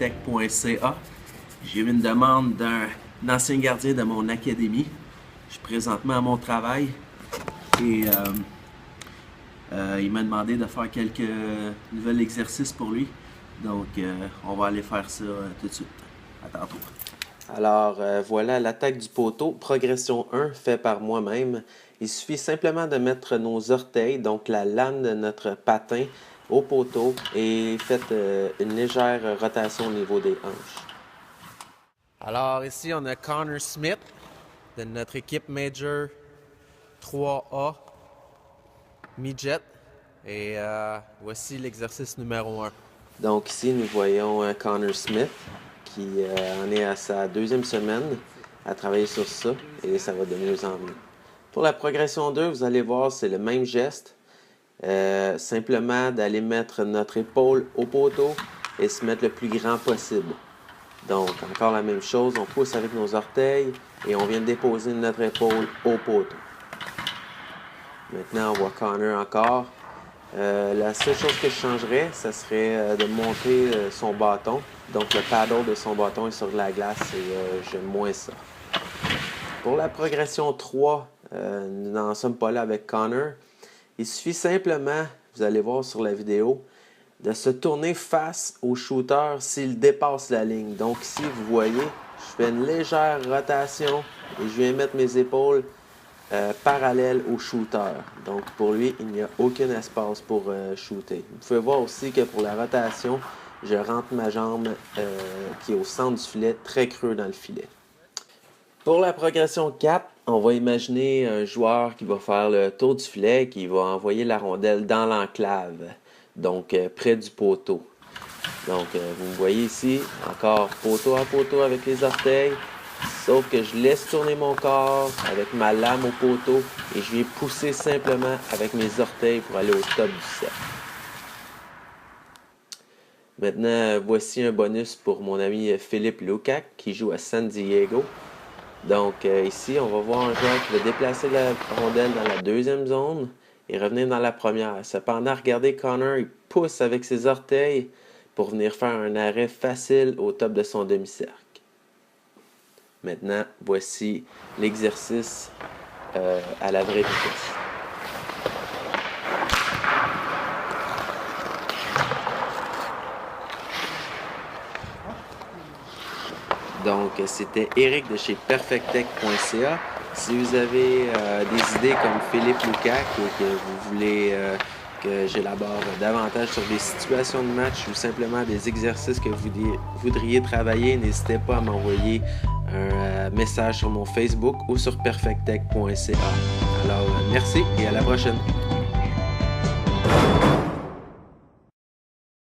perfecttech.ca. J'ai eu une demande d'un ancien gardien de mon académie. Je suis présentement à mon travail et il m'a demandé de faire quelques nouveaux exercices pour lui. Donc, on va aller faire ça tout de suite. À tantôt. Alors, voilà l'attaque du poteau, progression 1, fait par moi-même. Il suffit simplement de mettre nos orteils, donc la lame de notre patin, au poteau et faites une légère rotation au niveau des hanches. Alors, ici, on a Connor Smith de notre équipe Major 3A Midget. Et voici l'exercice numéro 1. Donc ici, nous voyons Connor Smith qui en est à sa deuxième semaine à travailler sur ça et ça va de mieux en mieux. Pour la progression 2, vous allez voir, c'est le même geste. Simplement d'aller mettre notre épaule au poteau et se mettre le plus grand possible. Donc, encore la même chose, on pousse avec nos orteils et on vient déposer notre épaule au poteau. Maintenant, on voit Connor encore. La seule chose que je changerais, ce serait de monter son bâton. Donc, le paddle de son bâton est sur la glace et j'aime moins ça. Pour la progression 3, nous n'en sommes pas là avec Connor. Il suffit simplement, vous allez voir sur la vidéo, de se tourner face au shooter s'il dépasse la ligne. Donc ici, vous voyez, je fais une légère rotation et je viens mettre mes épaules parallèles au shooter. Donc pour lui, il n'y a aucun espace pour shooter. Vous pouvez voir aussi que pour la rotation, je rentre ma jambe qui est au centre du filet, très creux dans le filet. Pour la progression 4, on va imaginer un joueur qui va faire le tour du filet, qui va envoyer la rondelle dans l'enclave, donc près du poteau. Donc vous voyez ici, encore poteau à poteau avec les orteils, sauf que je laisse tourner mon corps avec ma lame au poteau et je viens pousser simplement avec mes orteils pour aller au top du cercle. Maintenant, voici un bonus pour mon ami Philippe Lukac qui joue à San Diego. Donc ici, on va voir un joueur qui va déplacer la rondelle dans la deuxième zone et revenir dans la première. Cependant, regardez Connor, il pousse avec ses orteils pour venir faire un arrêt facile au top de son demi-cercle. Maintenant, voici l'exercice à la vraie vitesse. Donc, c'était Eric de chez perfecttech.ca. Si vous avez des idées comme Philippe Lukac et que vous voulez que j'élabore davantage sur des situations de match ou simplement des exercices que vous voudriez travailler, n'hésitez pas à m'envoyer un message sur mon Facebook ou sur perfecttech.ca. Alors, merci et à la prochaine.